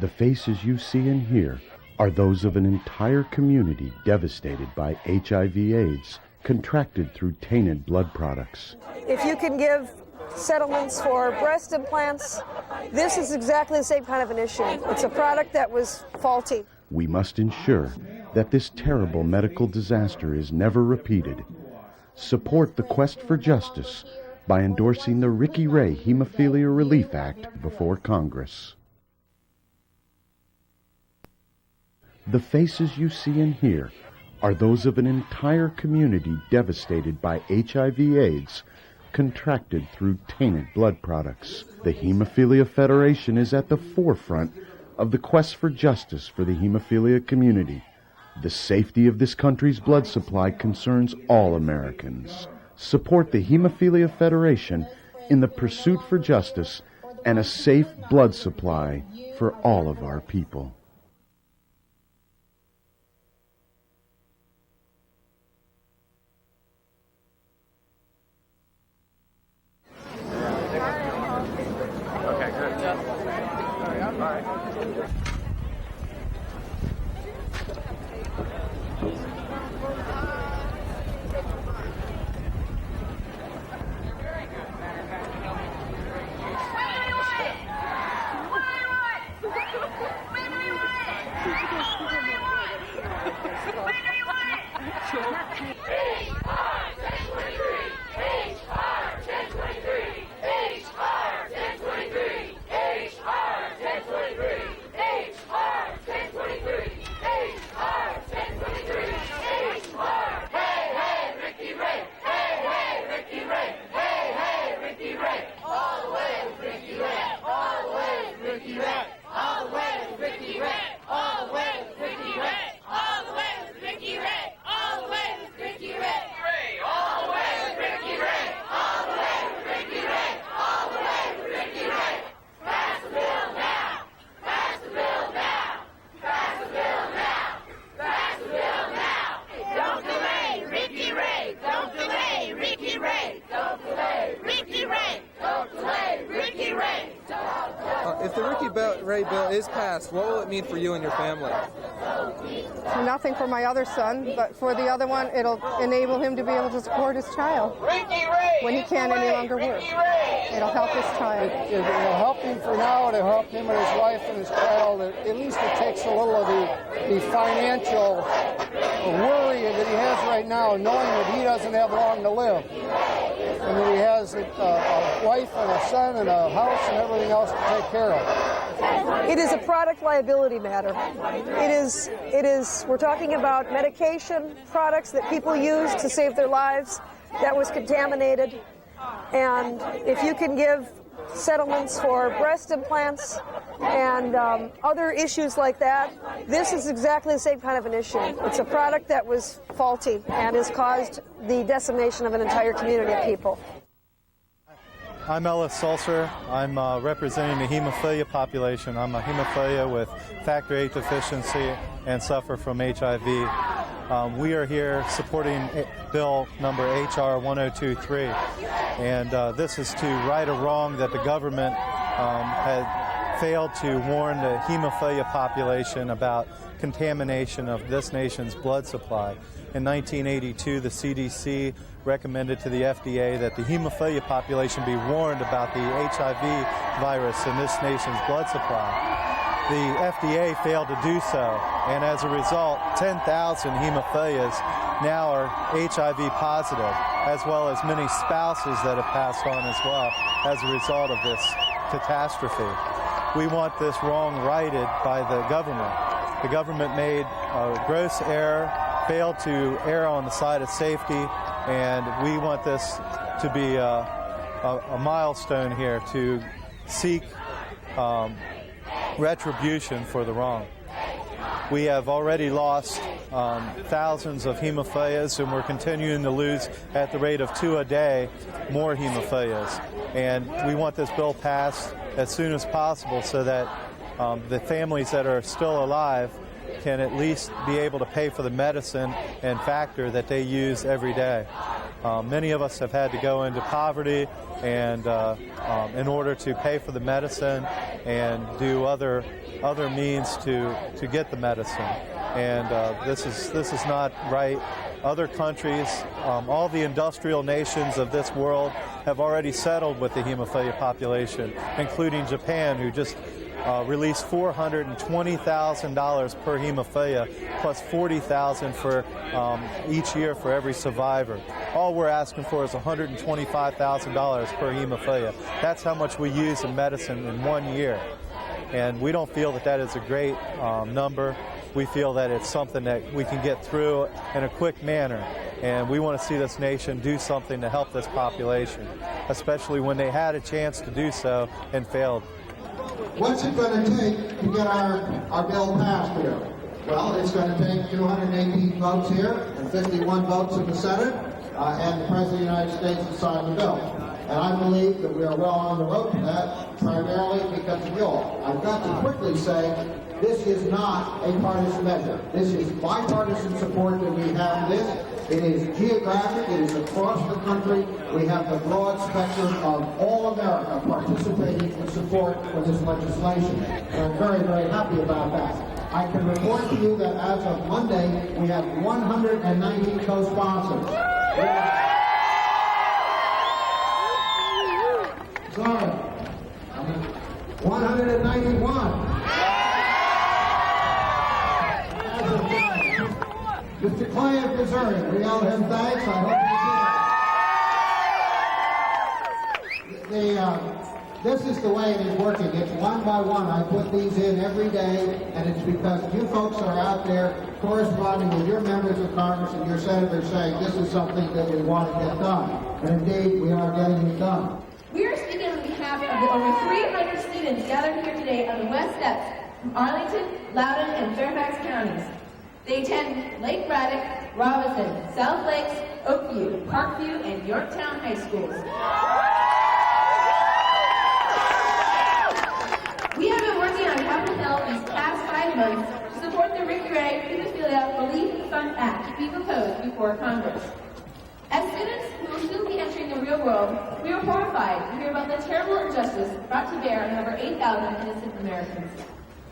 The faces you see and hear are those of an entire community devastated by HIV/AIDS, contracted through tainted blood products. If you can give settlements for breast implants, this is exactly the same kind of an issue. It's a product that was faulty. We must ensure that this terrible medical disaster is never repeated. Support the quest for justice by endorsing the Ricky Ray Hemophilia Relief Act before Congress. The faces you see and hear are those of an entire community devastated by HIV/AIDS, contracted through tainted blood products. The Hemophilia Federation is at the forefront of the quest for justice for the hemophilia community. The safety of this country's blood supply concerns all Americans. Support the Hemophilia Federation in the pursuit for justice and a safe blood supply for all of our people. If the Ricky Ray bill is passed, what will it mean for you and your family? Nothing for my other son, but for the other one, it'll enable him to be able to support his child when he can't any longer work. It'll help his child. It'll help him for now. It'll help him and his wife and his child. At least it takes a little of the financial worry that he has right now, knowing that he doesn't have long to live. And that he has a wife and a son and a house and everything else to take care of. It is a product liability matter. We're talking about medication products that people use to save their lives that was contaminated. And if you can give settlements for breast implants and other issues like that, this is exactly the same kind of an issue. It's a product that was faulty and has caused the decimation of an entire community of people. I'm Ellis Sulcer. I'm representing the hemophilia population. I'm a hemophilia with factor VIII deficiency and suffer from HIV. We are here supporting bill number HR 1023, and this is to right a wrong that the government had failed to warn the hemophilia population about contamination of this nation's blood supply. In 1982, the CDC recommended to the FDA that the hemophilia population be warned about the HIV virus in this nation's blood supply. The FDA failed to do so, and as a result, 10,000 hemophilias now are HIV positive, as well as many spouses that have passed on as well as a result of this catastrophe. We want this wrong righted by the government. The government made a gross error, failed to err on the side of safety, and we want this to be a milestone here to seek retribution for the wrong. We have already lost thousands of hemophilias, and we're continuing to lose at the rate of 2 a day more hemophilias. And we want this bill passed as soon as possible so that the families that are still alive can at least be able to pay for the medicine and factor that they use every day. Many of us have had to go into poverty and in order to pay for the medicine and do other means to get the medicine. And this is not right. Other countries, all the industrial nations of this world have already settled with the hemophilia population, including Japan, who just released $420,000 per hemophilia, plus $40,000 for each year for every survivor. All we're asking for is $125,000 per hemophilia. That's how much we use in medicine in 1 year. And we don't feel that is a great number. We feel that it's something that we can get through in a quick manner. And we want to see this nation do something to help this population, especially when they had a chance to do so and failed. What's it going to take to get our bill passed here? Well, it's going to take 218 votes here and 51 votes in the Senate, and the President of the United States to sign the bill. And I believe that we are well on the road to that, primarily because of you all. I've got to quickly say, this is not a partisan measure. This is bipartisan support that we have for this. It is geographic. It is across the country. We have the broad spectrum of all America participating in support for this legislation. And I'm very, very happy about that. I can report to you that as of Monday, we have 190 co-sponsors. Sorry. 191. Mr. Clay of Missouri, we owe him thanks. I hope you see that. This is the way it is working. It's one by one. I put these in every day, and it's because you folks are out there corresponding with your members of Congress and your senators saying this is something that we want to get done. And indeed, we are getting it done. We are speaking on behalf of the over 300 students gathered here today on the West Steps from Arlington, Loudoun, and Fairfax counties. They attend Lake Braddock, Robinson, South Lakes, Oakview, Parkview, and Yorktown high schools. We have been working on Capitol Hill these past 5 months to support the Ricky Ray Hemophilia Relief Fund Act to be proposed before Congress. As students who will soon be entering the real world, we are horrified to hear about the terrible injustice brought to bear on over 8,000 innocent Americans.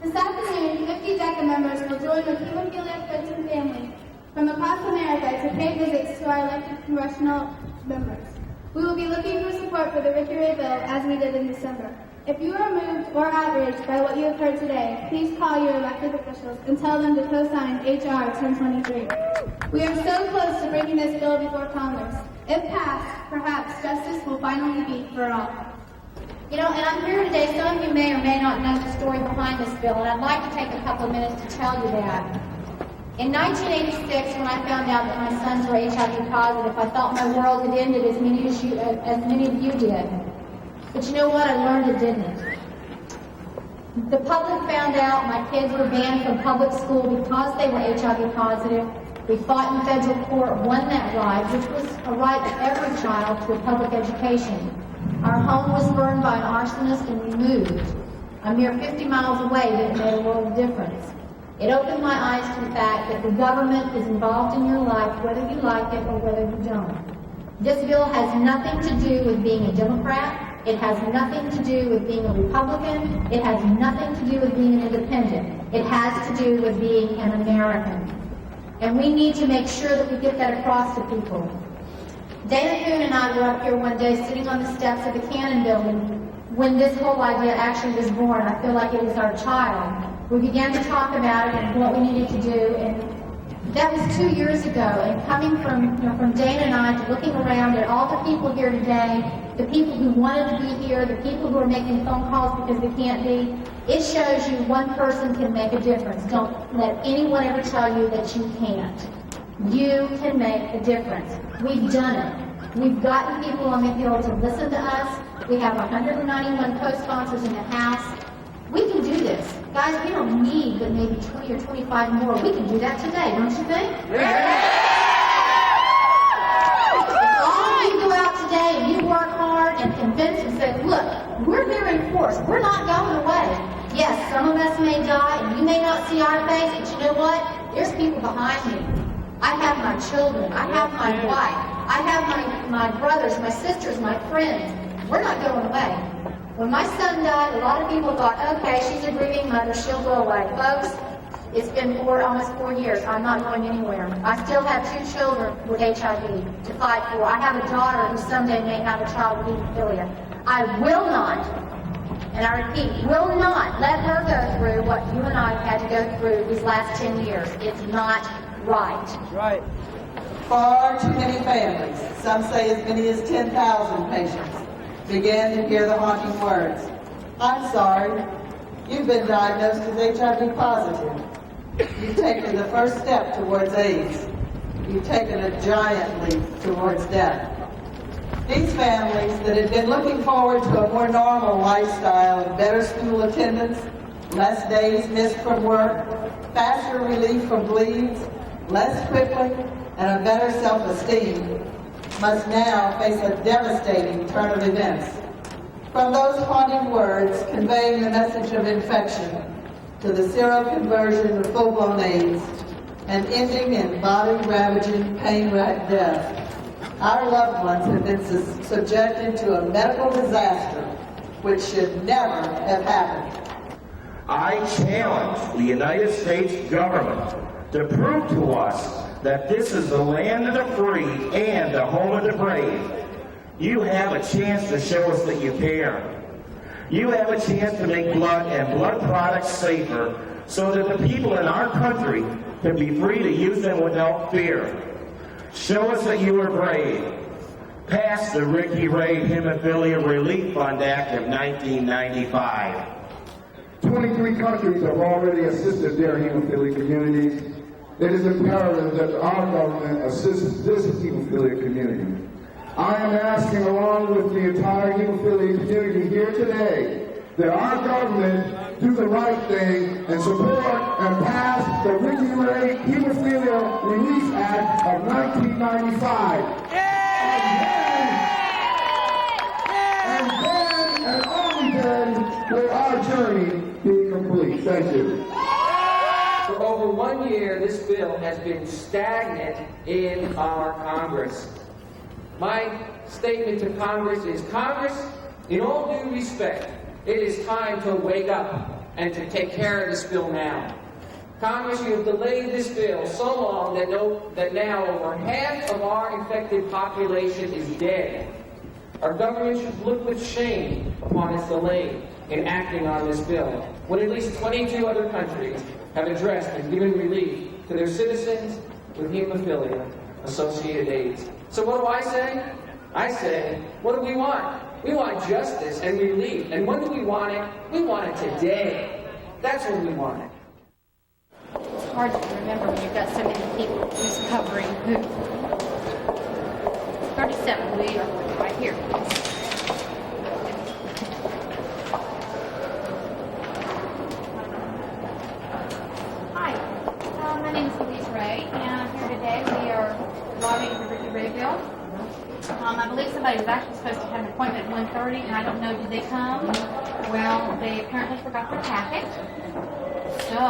This afternoon, 50 DECA members will join with hemophilia friends and family from across America to pay visits to our elected congressional members. We will be looking for support for the Ricky Ray bill as we did in December. If you are moved or outraged by what you have heard today, please call your elected officials and tell them to co-sign H.R. 1023. We are so close to bringing this bill before Congress. If passed, perhaps justice will finally be for all. And I'm here today. Some of you may or may not know the story behind this bill, and I'd like to take a couple of minutes to tell you that. In 1986, when I found out that my sons were HIV positive, I thought my world had ended as many of you did. But you know what? I learned it didn't. The public found out my kids were banned from public school because they were HIV positive. We fought in federal court, won that right, which was a right of every child to a public education. Our home was burned by an arsonist and we moved. A mere 50 miles away, but it made a world of difference. It opened my eyes to the fact that the government is involved in your life, whether you like it or whether you don't. This bill has nothing to do with being a Democrat. It has nothing to do with being a Republican. It has nothing to do with being an independent. It has to do with being an American. And we need to make sure that we get that across to people. Dana Kuhn and I were up here one day sitting on the steps of the Cannon Building when this whole idea actually was born. I feel like it was our child. We began to talk about it and what we needed to do, and that was 2 years ago. And coming from Dana and I to looking around at all the people here today, the people who wanted to be here, the people who are making phone calls because they can't be, it shows you one person can make a difference. Don't let anyone ever tell you that you can't. You can make a difference. We've done it. We've gotten people on the Hill to listen to us. We have 191 co-sponsors in the House. We can do this. Guys, we don't need but maybe 20 or 25 more. We can do that today, don't you think? Yeah. If all of you go out today and you work hard and convince and say, look, we're here in force. We're not going away. Yes, some of us may die and you may not see our face, but you know what? There's people behind me. I have my children. I have my wife. I have my brothers, my sisters, my friends. We're not going away. When my son died, a lot of people thought, okay, she's a grieving mother, she'll go away. Folks, it's been almost 4 years. I'm not going anywhere. I still have 2 children with HIV to fight for. I have a daughter who someday may have a child with hemophilia. I will not, and I repeat, will not let her go through what you and I have had to go through these last 10 years. It's not right. Right. Far too many families, some say as many as 10,000 patients, began to hear the haunting words, "I'm sorry, you've been diagnosed as HIV positive. You've taken the first step towards AIDS. You've taken a giant leap towards death." These families that had been looking forward to a more normal lifestyle of better school attendance, less days missed from work, faster relief from bleeds, less quickly, and a better self-esteem, must now face a devastating turn of events. From those haunting words conveying the message of infection to the seroconversion of full-blown AIDS and ending in body-ravaging, pain-racked death, our loved ones have been subjected to a medical disaster which should never have happened. I challenge the United States government to prove to us that this is the land of the free and the home of the brave. You have a chance to show us that you care. You have a chance to make blood and blood products safer so that the people in our country can be free to use them without fear. Show us that you are brave. Pass the Ricky Ray Hemophilia Relief Fund Act of 1995. 23 countries have already assisted their hemophilia communities. It is imperative that our government assist this hemophilia community. I am asking, along with the entire hemophilia community here today, that our government do the right thing and support and pass the Ricky Ray Hemophilia Relief Act of 1995. And only then will our journey be complete. Thank you. For over 1 year, this bill has been stagnant in our Congress. My statement to Congress is, Congress, in all due respect, it is time to wake up and to take care of this bill now. Congress, you have delayed this bill so long that now over half of our infected population is dead. Our government should look with shame upon its delay in acting on this bill, when at least 22 other countries have addressed and given relief to their citizens with hemophilia-associated AIDS. So what do I say? I say, what do we want? We want justice and relief. And when do we want it? We want it today. That's when we want it. It's hard to remember when you've got so many people who's covering who. 37, we are right here. Hi, my name is Louise Ray, and I'm here today. We are lobbying for Ricky Ray bill. I believe somebody was actually supposed to have an appointment at 1:30, and I don't know, did they come? Well, they apparently forgot their packet. So,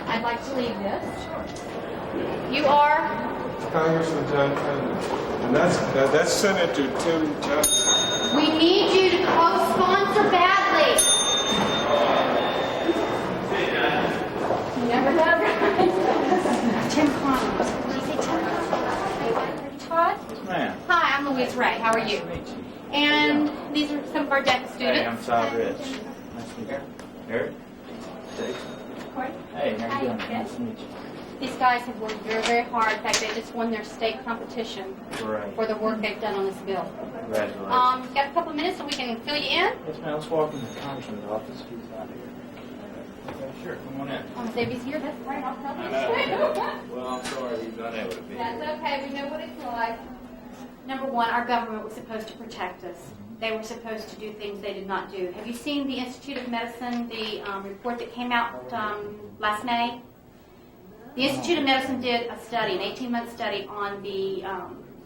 I'd like to leave this. You are? Congressman John Tennant. And that's Senator Tim Johnson. We need you to co-sponsor badly. You never know, right? Tim Connors. Did you say Tim Connors? Todd? Ma'am. Hi, I'm Louise Ray. How are you? Nice to meet you. And these are some of our DECA students. Hey, I'm Todd Rich. Nice to meet you. Eric? Jason. Corey? Hey, how you doing? Hi. Nice to meet you. These guys have worked very, very hard. In fact, they just won their state competition Right. for the work they've done on this bill. Congratulations. Got a couple of minutes so we can fill you in? Yes, ma'am. Let's walk in the Congressman's office. He's out here. Okay, sure. Come on in. Xavier's here. That's right. I'll tell I you. know. Well, I'm sorry he's unable to be here. That's okay. We know what it's like. Number one, our government was supposed to protect us. They were supposed to do things they did not do. Have you seen the Institute of Medicine, the report that came out last May? The Institute of Medicine did a study, an 18-month study on the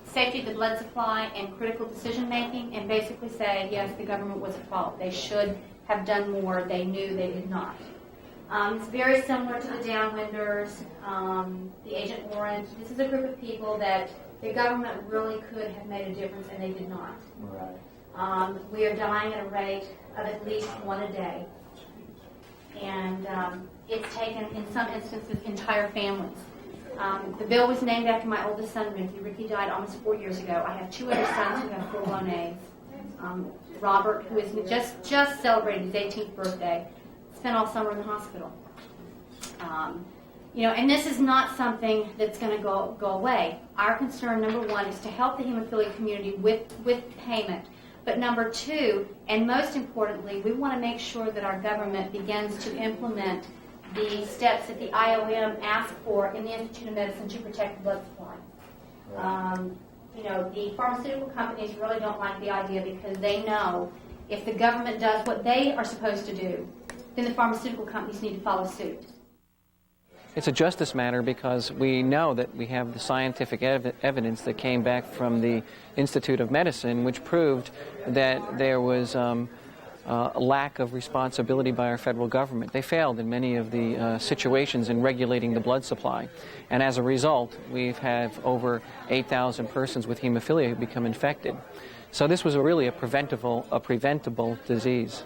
safety of the blood supply and critical decision-making, and basically say, yes, the government was at fault. They should have done more. They knew they did not. It's very similar to the Downwinders, the Agent Orange. This is a group of people that the government really could have made a difference, and they did not. Right. We are dying at a rate of at least one a day. And it's taken, in some instances, entire families. The bill was named after my oldest son, Ricky. Ricky died almost 4 years ago. I have 2 other sons who have full-blown AIDS. Robert, who is just celebrated his 18th birthday, spent all summer in the hospital. And this is not something that's going to go away. Our concern, number one, is to help the hemophilia community with payment. But number two, and most importantly, we want to make sure that our government begins to implement the steps that the IOM asked for in the Institute of Medicine to protect the blood supply. The pharmaceutical companies really don't like the idea because they know if the government does what they are supposed to do, then the pharmaceutical companies need to follow suit. It's a justice matter because we know that we have the scientific evidence that came back from the Institute of Medicine, which proved that there was a lack of responsibility by our federal government. They failed in many of the situations in regulating the blood supply. And as a result, we've had over 8,000 persons with hemophilia who become infected. So this was really a preventable disease.